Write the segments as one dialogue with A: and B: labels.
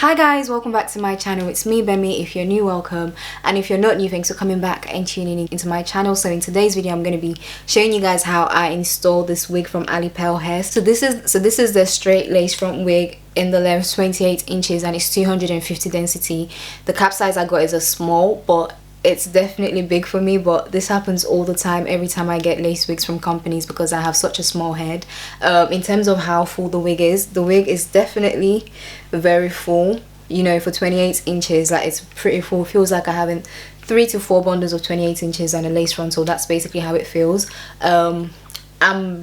A: Hi guys, welcome back to my channel. It's me, Bemi. If you're new, welcome, and if you're not new, thanks for coming back and tuning in into my channel. So in today's video I'm going to be showing you guys how I install this wig from Alipearl Hair. So this is the straight lace front wig in the length 28 inches and it's 250 density. The cap size I got is a small, but it's definitely big for me. But this happens all the time, every time I get lace wigs from companies, because I have such a small head. In terms of how full the wig is definitely very full. You know, for 28 inches, like, it's pretty full. It feels like I have 3 to 4 bundles of 28 inches and a lace front, so that's basically how it feels. I'm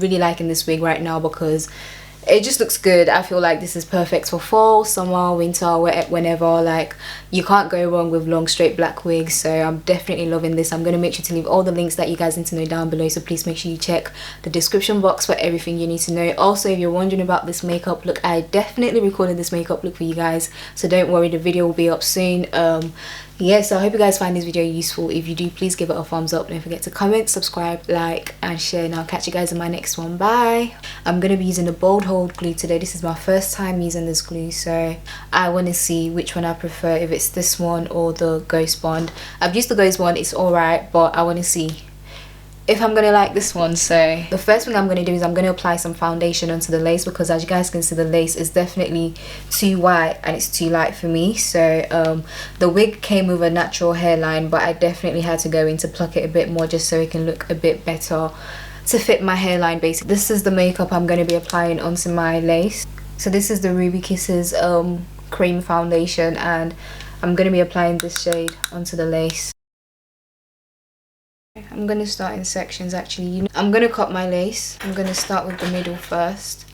A: really liking this wig right now because it just looks good. I feel like this is perfect for fall, summer, winter, whenever. Like, you can't go wrong with long straight black wigs, so I'm definitely loving this. I'm going to make sure to leave all the links that you guys need to know down below, so please make sure you check the description box for everything you need to know. Also, if you're wondering about this makeup look, I definitely recorded this makeup look for you guys, so don't worry, the video will be up soon. Yeah, so I hope you guys find this video useful. If you do, please give it a thumbs up. Don't forget to comment, subscribe, like and share, and I'll catch you guys in my next one. Bye. I'm going to be using the bold hold glue today. This is my first time using this glue, so I want to see which one I prefer, if it's this one or the Ghost Bond. I've used the Ghost one, it's alright, but I want to see if I'm gonna like this one. So the first thing I'm gonna do is I'm gonna apply some foundation onto the lace, because as you guys can see, the lace is definitely too white and it's too light for me. So the wig came with a natural hairline, but I definitely had to go in to pluck it a bit more just so it can look a bit better to fit my hairline. Basically, this is the makeup I'm going to be applying onto my lace. So this is the Ruby Kisses cream foundation, and I'm going to be applying this shade onto the lace. I'm going to start in sections actually. I'm going to cut my lace. I'm going to start with the middle first.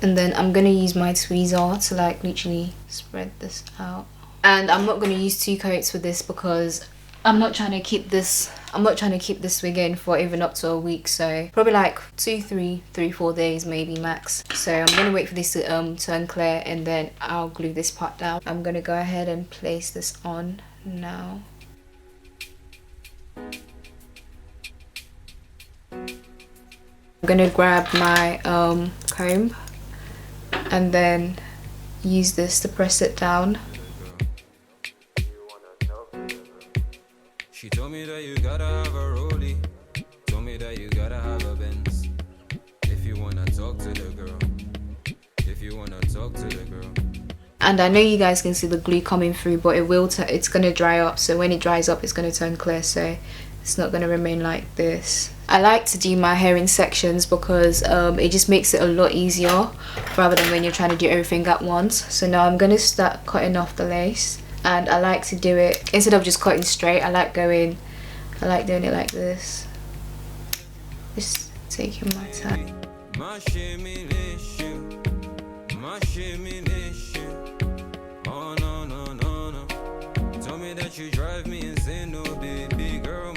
A: And then I'm going to use my tweezer to like literally spread this out. And I'm not going to use 2 coats for this because I'm not trying to keep this wig in for even up to a week, so probably like 4 days maybe max. So I'm going to wait for this to turn clear, and then I'll glue this part down. I'm going to go ahead and place this on now. I'm going to grab my comb and then use this to press it down.
B: She told me that you gotta have a rollie, told me that you gotta have a Benz. If you wanna talk to the girl, if you wanna talk to the girl.
A: And I know you guys can see the glue coming through, but it's gonna dry up. So when it dries up, it's gonna turn clear, so it's not gonna remain like this. I like to do my hair in sections because it just makes it a lot easier rather than when you're trying to do everything at once. So now I'm gonna start cutting off the lace. And I like to do it, instead of just cutting straight, I like doing it like this. Just taking my time.
B: Oh no no no no. Tell me that you drive me insane, no baby girl.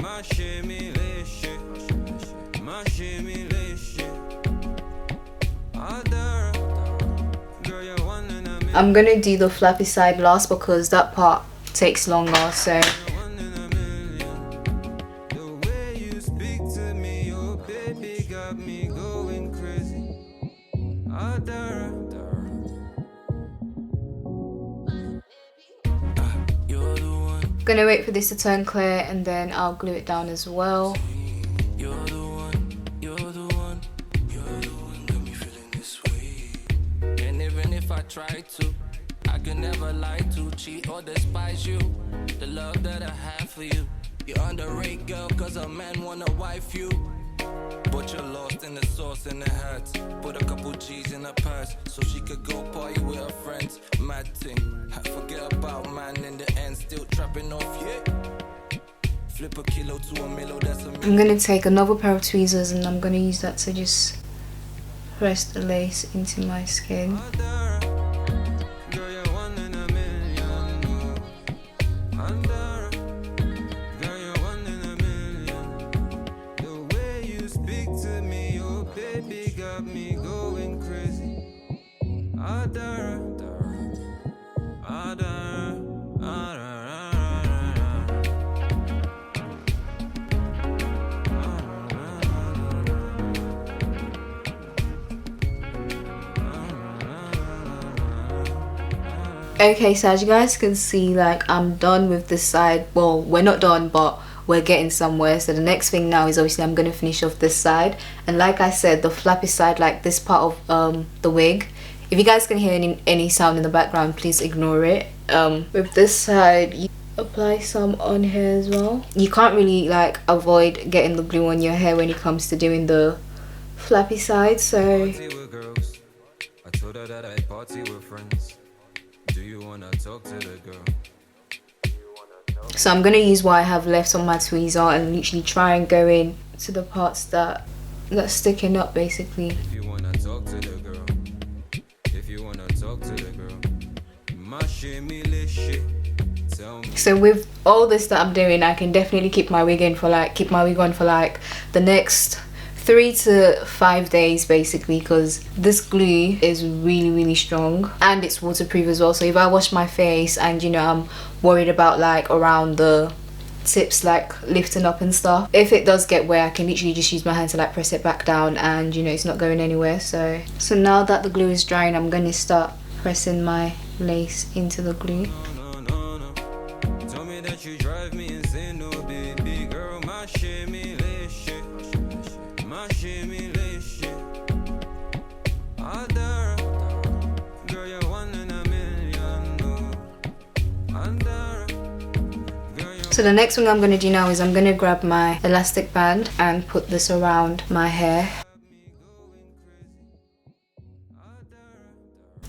A: I'm gonna do the flappy side last because that part takes longer. So I'm gonna wait for this to turn clear, and then I'll glue it down as well.
B: Try to, I can never lie to, cheat or despise you. The love that I have for you, you're underrated girl, cause a man wanna wife you. But you're lost in the sauce and it hurts. Put a couple G's in her purse so she could go party with her friends. Mad thing, I forget about man in the end, still trapping off, yeah. Flip a kilo to a milo, that's a million.
A: I'm gonna take another pair of tweezers and I'm gonna use that to just press the lace into my skin. Okay, so as you guys can see, like, I'm done with this side. Well, we're not done, but we're getting somewhere. So the next thing now is obviously I'm going to finish off this side. And like I said, the flappy side, like this part of the wig, if you guys can hear any sound in the background, please ignore it. With this side, you apply some on here as well. You can't really like avoid getting the glue on your hair when it comes to doing the flappy side. So I'm gonna use what I have left on my tweezer and literally try and go in to the parts that's sticking up basically.
B: If you wanna talk to the girl, if you wanna talk to the girl,
A: so with all this that I'm doing, I can definitely keep my wig on for like the next 3 to 5 days basically, because this glue is really strong and it's waterproof as well. So if I wash my face and you know I'm worried about like around the tips like lifting up and stuff, if it does get wet, I can literally just use my hand to like press it back down and you know it's not going anywhere. So now that the glue is drying, I'm going to start pressing my lace into the glue.
B: You drive me insane, no baby girl, my shimmy lace shit, my shimmy lace shit. Adara, girl, you're 1 in a million, no. Adara, girl, you're...
A: So the next thing I'm going to do now is I'm going to grab my elastic band and put this around my hair.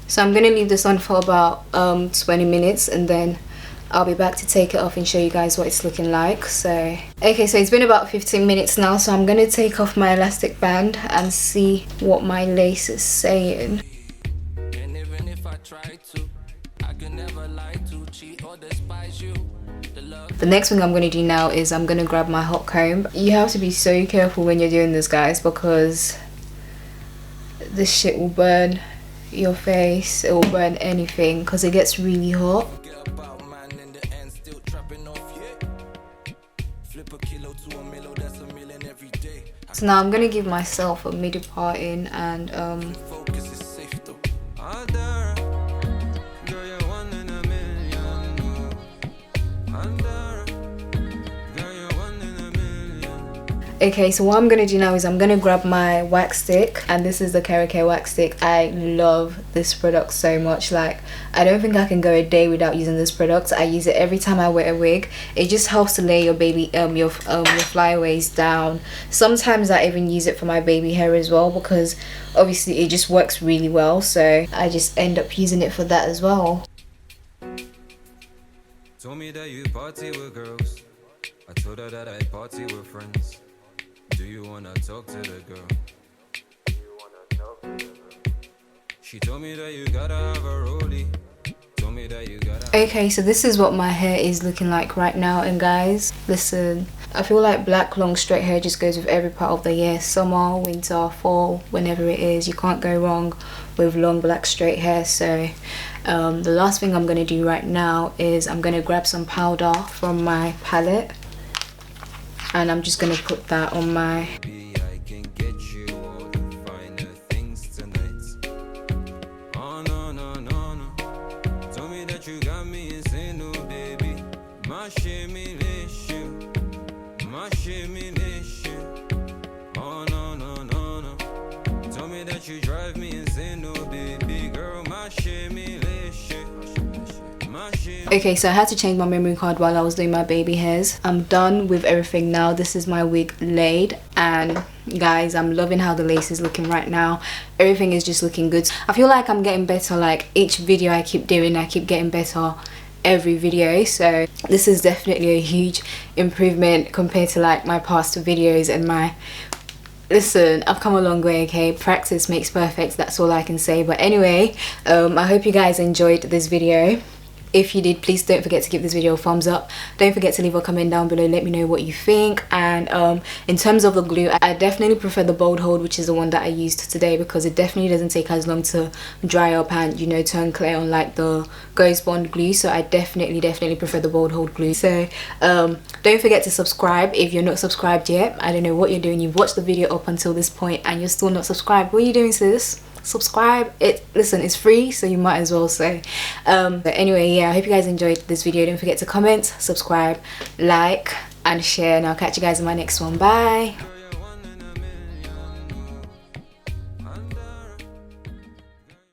A: So I'm going to leave this on for about 20 minutes and then I'll be back to take it off and show you guys what it's looking like. So okay, so it's been about 15 minutes now, so I'm gonna take off my elastic band and see what my lace is saying.
B: And even if I try to, I can never lie to, cheat or despise you.
A: The next thing I'm going to do now is I'm going to grab my hot comb. You have to be so careful when you're doing this, guys, because this shit will burn your face, it will burn anything because it gets really hot. So now I'm going to give myself a middle parting and okay, so what I'm going to do now is I'm going to grab my wax stick, and this is the Carrot Care wax stick. I love this product so much. Like, I don't think I can go a day without using this product. I use it every time I wear a wig. It just helps to lay your baby your flyaways down. Sometimes I even use it for my baby hair as well, because obviously it just works really well, so I just end up using it for that as well.
B: Told me that you party with girls. I told her that I party with friends. Do you wanna talk to the girl? She told me that you gotta have a rollie. Told me that you gotta...
A: Okay, so this is what my hair is looking like right now, and guys, listen, I feel like black long straight hair just goes with every part of the year. Summer, winter, fall, whenever it is, you can't go wrong with long black straight hair. So the last thing I'm gonna do right now is I'm gonna grab some powder from my palette, and I'm just gonna put that on my...
B: I can get you all the finer things tonight. Oh no, no, no, no. Told me that you got me insane, no baby. My shimmy lace you. My shimmy lace you. Oh no, no, no, no. Told me that you drive me insane, no baby girl. My shimmy lace you.
A: Okay, so I had to change my memory card while I was doing my baby hairs. I'm done with everything now. This is my wig laid, and guys, I'm loving how the lace is looking right now. Everything is just looking good. I feel like I'm getting better. Like, each video I keep doing, I keep getting better every video. So this is definitely a huge improvement compared to like my past videos and my... Listen, I've come a long way, okay? Practice makes perfect, that's all I can say. But anyway, I hope you guys enjoyed this video. If you did, please don't forget to give this video a thumbs up. Don't forget to leave a comment down below, let me know what you think. And in terms of the glue, I definitely prefer the bold hold, which is the one that I used today, because it definitely doesn't take as long to dry up and, you know, turn clear on like the Ghost Bond glue. So I definitely prefer the bold hold glue. So don't forget to subscribe if you're not subscribed yet. I don't know what you're doing. You've watched the video up until this point and you're still not subscribed. What are you doing, sis? subscribe. Listen, it's free, so you might as well. So but anyway, yeah, I hope you guys enjoyed this video. Don't forget to comment, subscribe, like and share, and I'll catch you guys in my next one. Bye.